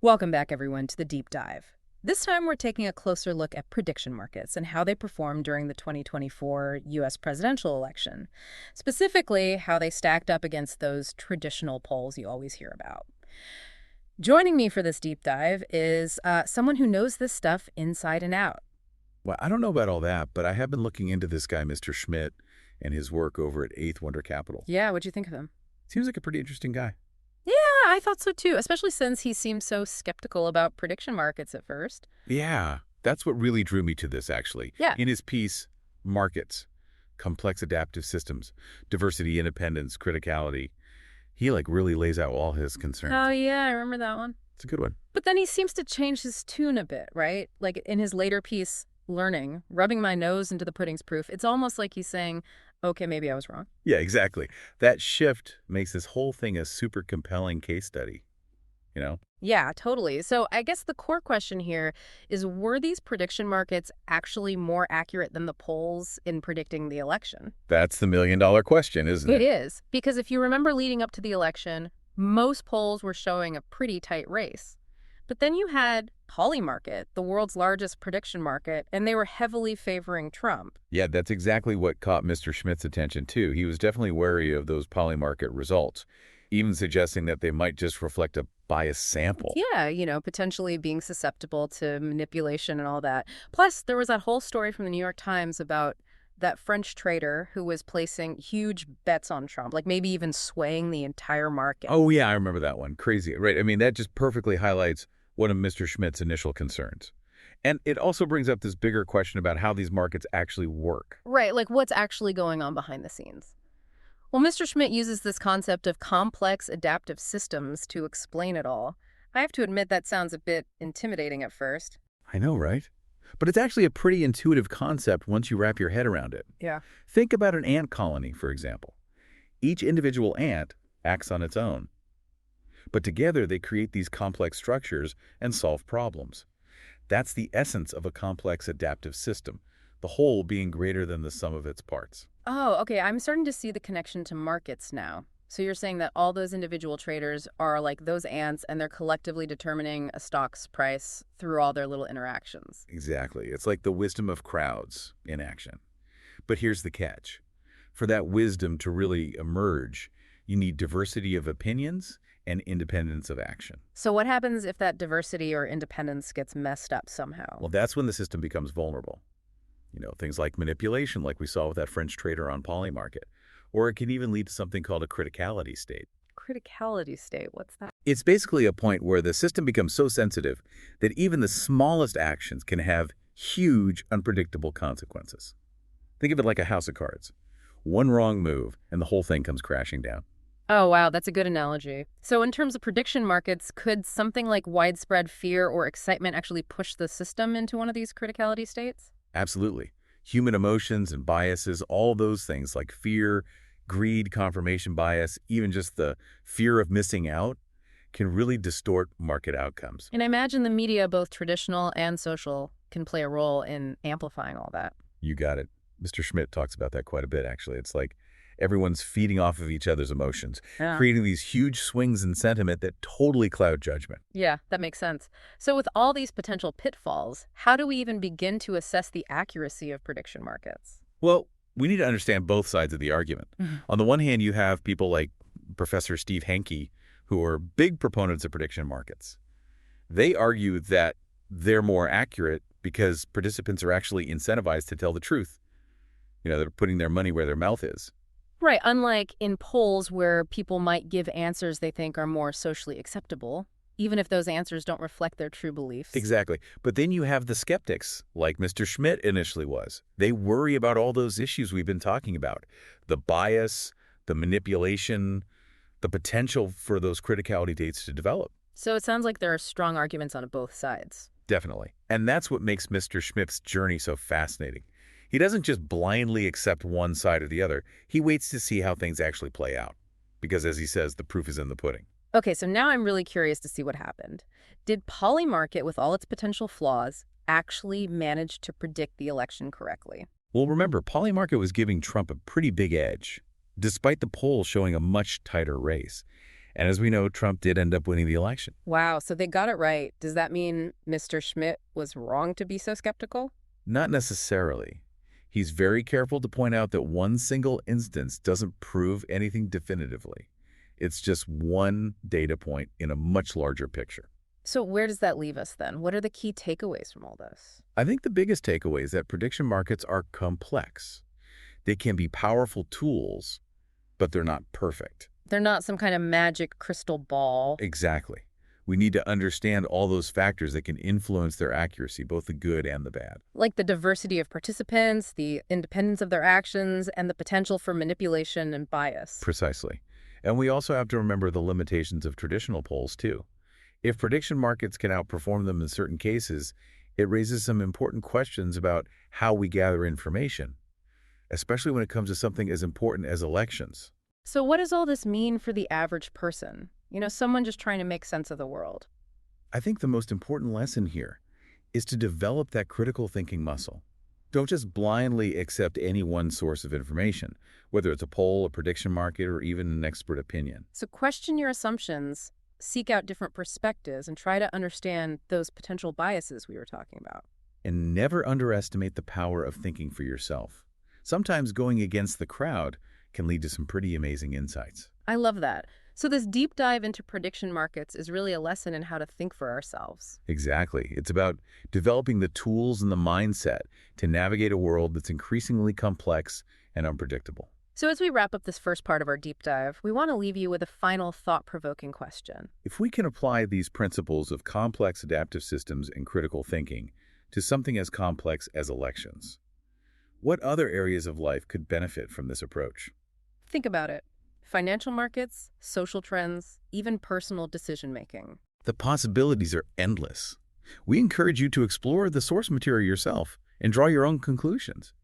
Welcome back, everyone, to the Deep Dive. This time, we're taking a closer look at prediction markets and how they performed during the 2024 U.S. presidential election. Specifically, how they stacked up against those traditional polls you always hear about. Joining me for this deep dive is someone who knows this stuff inside and out. Well, I don't know about all that, but I have been looking into this guy, Mr. Schmidt, and his work over at Eighth Wonder Capital. Yeah, what'd you think of him? Seems like a pretty interesting guy. Yeah, I thought so too, especially since he seemed so skeptical about prediction markets at first. Yeah, that's what really drew me to this, actually. Yeah. In his piece, Markets, Complex Adaptive Systems, Diversity, Independence, Criticality, he really lays out all his concerns. Oh, yeah, I remember that one. It's a good one. But then he seems to change his tune a bit, right? Like in his later piece, Learning, rubbing my nose into the pudding's proof, it's almost like he's saying, okay, maybe I was wrong. Yeah, exactly. That shift makes this whole thing a super compelling case study, you know? Yeah, totally. So I guess the core question here is, were these prediction markets actually more accurate than the polls in predicting the election? That's the million-dollar question, isn't it? It is, because if you remember leading up to the election, most polls were showing a pretty tight race. But then you had Polymarket, the world's largest prediction market, and they were heavily favoring Trump. Yeah, that's exactly what caught Mr. Schmidt's attention, too. He was definitely wary of those polymarket results, even suggesting that they might just reflect a biased sample. Yeah, potentially being susceptible to manipulation and all that. Plus, there was that whole story from the New York Times about that French trader who was placing huge bets on Trump, like maybe even swaying the entire market. Oh, yeah, I remember that one. Crazy, right? I mean, that just perfectly highlights one of Mr. Schmidt's initial concerns. And it also brings up this bigger question about how these markets actually work. Right, like what's actually going on behind the scenes. Well, Mr. Schmidt uses this concept of complex adaptive systems to explain it all. I have to admit that sounds a bit intimidating at first. I know, right? But it's actually a pretty intuitive concept once you wrap your head around it. Yeah. Think about an ant colony, for example. Each individual ant acts on its own. But together they create these complex structures and solve problems. That's the essence of a complex adaptive system, the whole being greater than the sum of its parts. Oh, okay. I'm starting to see the connection to markets now. So you're saying that all those individual traders are like those ants and they're collectively determining a stock's price through all their little interactions. Exactly. It's like the wisdom of crowds in action. But here's the catch. For that wisdom to really emerge, you need diversity of opinions and independence of action. So what happens if that diversity or independence gets messed up somehow? Well, that's when the system becomes vulnerable. Things like manipulation, like we saw with that French trader on Polymarket. Or it can even lead to something called a criticality state. Criticality state, what's that? It's basically a point where the system becomes so sensitive that even the smallest actions can have huge, unpredictable consequences. Think of it like a house of cards. One wrong move, and the whole thing comes crashing down. Oh, wow, that's a good analogy. So in terms of prediction markets, could something like widespread fear or excitement actually push the system into one of these criticality states? Absolutely. Human emotions and biases, all those things like fear, greed, confirmation bias, even just the fear of missing out, can really distort market outcomes. And I imagine the media, both traditional and social, can play a role in amplifying all that. You got it. Mr. Schmidt talks about that quite a bit, actually. It's like everyone's feeding off of each other's emotions, creating these huge swings in sentiment that totally cloud judgment. Yeah, that makes sense. So with all these potential pitfalls, how do we even begin to assess the accuracy of prediction markets? Well, we need to understand both sides of the argument. On the one hand, you have people like Professor Steve Hanke, who are big proponents of prediction markets. They argue that they're more accurate because participants are actually incentivized to tell the truth. They're putting their money where their mouth is. Right, unlike in polls where people might give answers they think are more socially acceptable, even if those answers don't reflect their true beliefs. Exactly. But then you have the skeptics, like Mr. Schmidt initially was. They worry about all those issues we've been talking about. The bias, the manipulation, the potential for those criticality dates to develop. So it sounds like there are strong arguments on both sides. Definitely. And that's what makes Mr. Schmidt's journey so fascinating. He doesn't just blindly accept one side or the other. He waits to see how things actually play out. Because as he says, the proof is in the pudding. Okay, so now I'm really curious to see what happened. Did Polymarket, with all its potential flaws, actually manage to predict the election correctly? Well, remember, Polymarket was giving Trump a pretty big edge, despite the polls showing a much tighter race. And as we know, Trump did end up winning the election. Wow, so they got it right. Does that mean Mr. Schmidt was wrong to be so skeptical? Not necessarily. He's very careful to point out that one single instance doesn't prove anything definitively. It's just one data point in a much larger picture. So where does that leave us then? What are the key takeaways from all this? I think the biggest takeaway is that prediction markets are complex. They can be powerful tools, but they're not perfect. They're not some kind of magic crystal ball. Exactly. We need to understand all those factors that can influence their accuracy, both the good and the bad. Like the diversity of participants, the independence of their actions, and the potential for manipulation and bias. Precisely. And we also have to remember the limitations of traditional polls, too. If prediction markets can outperform them in certain cases, it raises some important questions about how we gather information, especially when it comes to something as important as elections. So what does all this mean for the average person? Someone just trying to make sense of the world. I think the most important lesson here is to develop that critical thinking muscle. Don't just blindly accept any one source of information, whether it's a poll, a prediction market, or even an expert opinion. So question your assumptions, seek out different perspectives, and try to understand those potential biases we were talking about. And never underestimate the power of thinking for yourself. Sometimes going against the crowd can lead to some pretty amazing insights. I love that. So this deep dive into prediction markets is really a lesson in how to think for ourselves. Exactly. It's about developing the tools and the mindset to navigate a world that's increasingly complex and unpredictable. So as we wrap up this first part of our deep dive, we want to leave you with a final thought-provoking question. If we can apply these principles of complex adaptive systems and critical thinking to something as complex as elections, what other areas of life could benefit from this approach? Think about it. Financial markets, social trends, even personal decision-making. The possibilities are endless. We encourage you to explore the source material yourself and draw your own conclusions.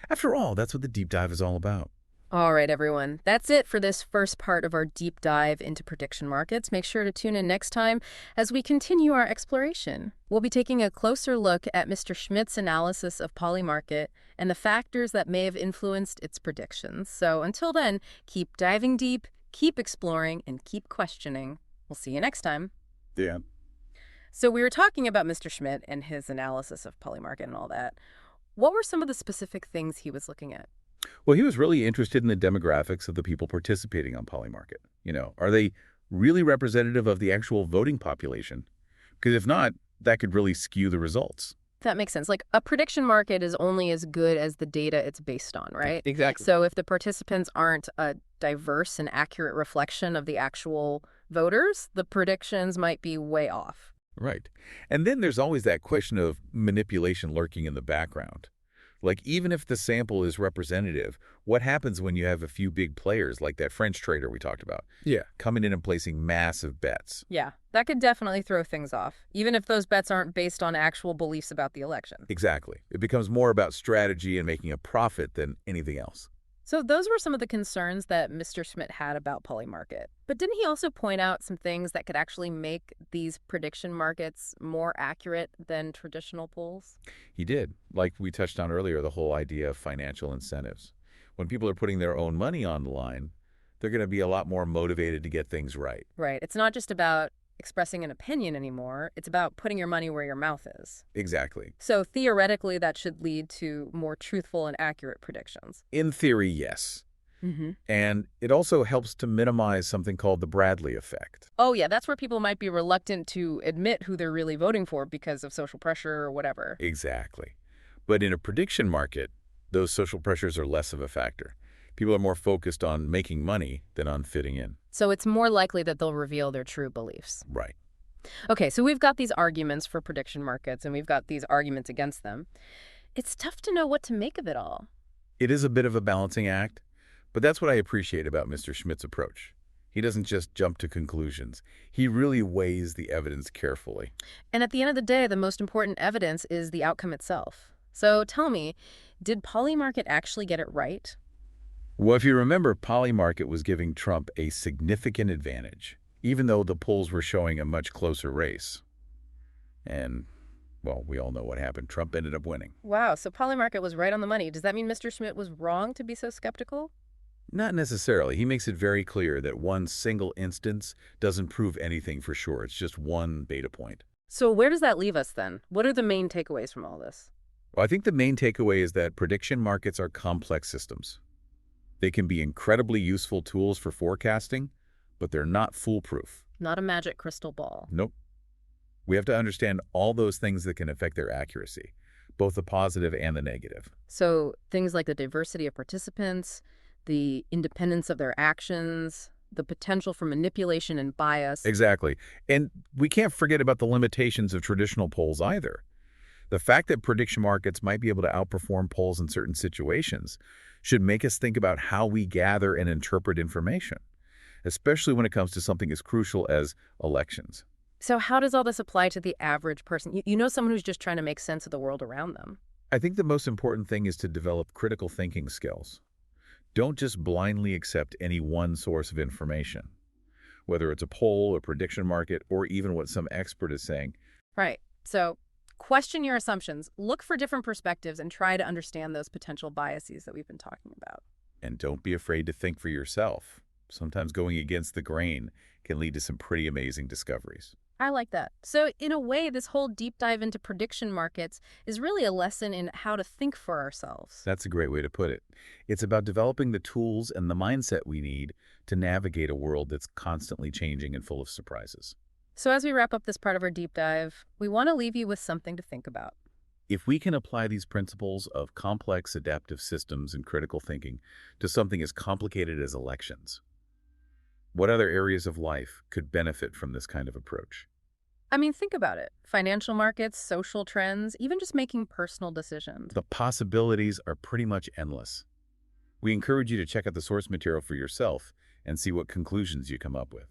After all, that's what the deep dive is all about. All right, everyone. That's it for this first part of our deep dive into prediction markets. Make sure to tune in next time as we continue our exploration. We'll be taking a closer look at Mr. Schmidt's analysis of Polymarket and the factors that may have influenced its predictions. So until then, keep diving deep, keep exploring, and keep questioning. We'll see you next time. Yeah. So we were talking about Mr. Schmidt and his analysis of Polymarket and all that. What were some of the specific things he was looking at? Well, he was really interested in the demographics of the people participating on Polymarket. Are they really representative of the actual voting population? Because if not, that could really skew the results. That makes sense. Like a prediction market is only as good as the data it's based on, right? Exactly. So if the participants aren't a diverse and accurate reflection of the actual voters, the predictions might be way off. Right. And then there's always that question of manipulation lurking in the background. Like, even if the sample is representative, what happens when you have a few big players like that French trader we talked about? Yeah. Coming in and placing massive bets. Yeah, that could definitely throw things off, even if those bets aren't based on actual beliefs about the election. Exactly. It becomes more about strategy and making a profit than anything else. So those were some of the concerns that Mr. Schmidt had about Polymarket. But didn't he also point out some things that could actually make these prediction markets more accurate than traditional polls? He did. Like we touched on earlier, the whole idea of financial incentives. When people are putting their own money on the line, they're going to be a lot more motivated to get things right. Right. It's not just about expressing an opinion anymore. It's about putting your money where your mouth is. Exactly. So theoretically, that should lead to more truthful and accurate predictions. In theory, yes. Mm-hmm. And it also helps to minimize something called the Bradley effect. Oh, yeah, that's where people might be reluctant to admit who they're really voting for because of social pressure or whatever. Exactly. But in a prediction market, those social pressures are less of a factor. People are more focused on making money than on fitting in. So it's more likely that they'll reveal their true beliefs. Right. Okay, so we've got these arguments for prediction markets, and we've got these arguments against them. It's tough to know what to make of it all. It is a bit of a balancing act, but that's what I appreciate about Mr. Schmidt's approach. He doesn't just jump to conclusions. He really weighs the evidence carefully. And at the end of the day, the most important evidence is the outcome itself. So tell me, did Polymarket actually get it right? Well, if you remember, Polymarket was giving Trump a significant advantage, even though the polls were showing a much closer race. And, well, we all know what happened. Trump ended up winning. Wow, so Polymarket was right on the money. Does that mean Mr. Schmidt was wrong to be so skeptical? Not necessarily. He makes it very clear that one single instance doesn't prove anything for sure. It's just one data point. So where does that leave us then? What are the main takeaways from all this? Well, I think the main takeaway is that prediction markets are complex systems. They can be incredibly useful tools for forecasting, but they're not foolproof. Not a magic crystal ball. Nope. We have to understand all those things that can affect their accuracy, both the positive and the negative. So things like the diversity of participants, the independence of their actions, the potential for manipulation and bias. Exactly. And we can't forget about the limitations of traditional polls either. The fact that prediction markets might be able to outperform polls in certain situations should make us think about how we gather and interpret information, especially when it comes to something as crucial as elections. So how does all this apply to the average person? You know, someone who's just trying to make sense of the world around them. I think the most important thing is to develop critical thinking skills. Don't just blindly accept any one source of information, whether it's a poll, a prediction market, or even what some expert is saying. Right. So question your assumptions, look for different perspectives, and try to understand those potential biases that we've been talking about. And don't be afraid to think for yourself. Sometimes going against the grain can lead to some pretty amazing discoveries. I like that. So in a way, this whole deep dive into prediction markets is really a lesson in how to think for ourselves. That's a great way to put it. It's about developing the tools and the mindset we need to navigate a world that's constantly changing and full of surprises. So as we wrap up this part of our deep dive, we want to leave you with something to think about. If we can apply these principles of complex adaptive systems and critical thinking to something as complicated as elections, what other areas of life could benefit from this kind of approach? I mean, think about it. Financial markets, social trends, even just making personal decisions. The possibilities are pretty much endless. We encourage you to check out the source material for yourself and see what conclusions you come up with.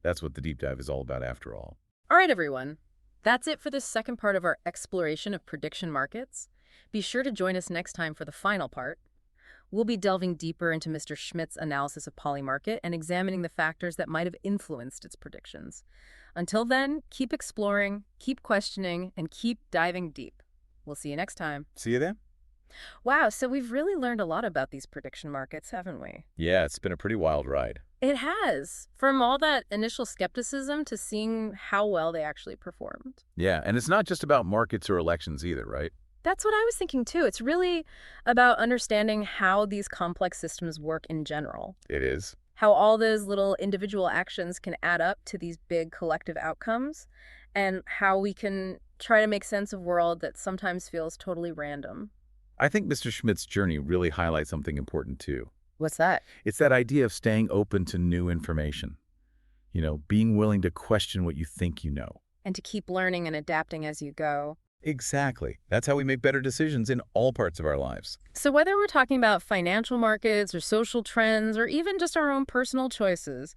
That's what the deep dive is all about after all. All right, everyone. That's it for this second part of our exploration of prediction markets. Be sure to join us next time for the final part. We'll be delving deeper into Mr. Schmidt's analysis of Polymarket and examining the factors that might have influenced its predictions. Until then, keep exploring, keep questioning, and keep diving deep. We'll see you next time. See you then? Wow, so we've really learned a lot about these prediction markets, haven't we? Yeah, it's been a pretty wild ride. It has. From all that initial skepticism to seeing how well they actually performed. Yeah, and it's not just about markets or elections either, right? That's what I was thinking too. It's really about understanding how these complex systems work in general. It is. How all those little individual actions can add up to these big collective outcomes, and how we can try to make sense of a world that sometimes feels totally random. I think Mr. Schmidt's journey really highlights something important too. What's that? It's that idea of staying open to new information. You know, being willing to question what you think you know. And to keep learning and adapting as you go. Exactly. That's how we make better decisions in all parts of our lives. So whether we're talking about financial markets or social trends or even just our own personal choices,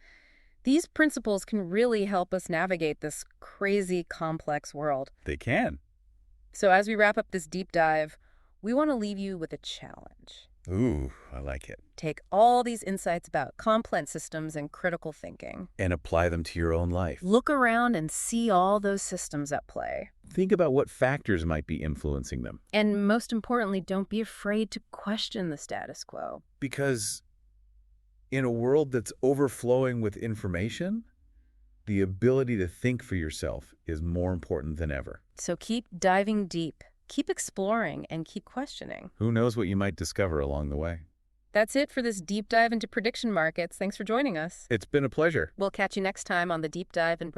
these principles can really help us navigate this crazy, complex world. They can. So as we wrap up this deep dive, we want to leave you with a challenge. Ooh, I like it. Take all these insights about complex systems and critical thinking. And apply them to your own life. Look around and see all those systems at play. Think about what factors might be influencing them. And most importantly, don't be afraid to question the status quo. Because in a world that's overflowing with information, the ability to think for yourself is more important than ever. So keep diving deep, keep exploring, and keep questioning. Who knows what you might discover along the way. That's it for this deep dive into prediction markets. Thanks for joining us. It's been a pleasure. We'll catch you next time on the Deep Dive in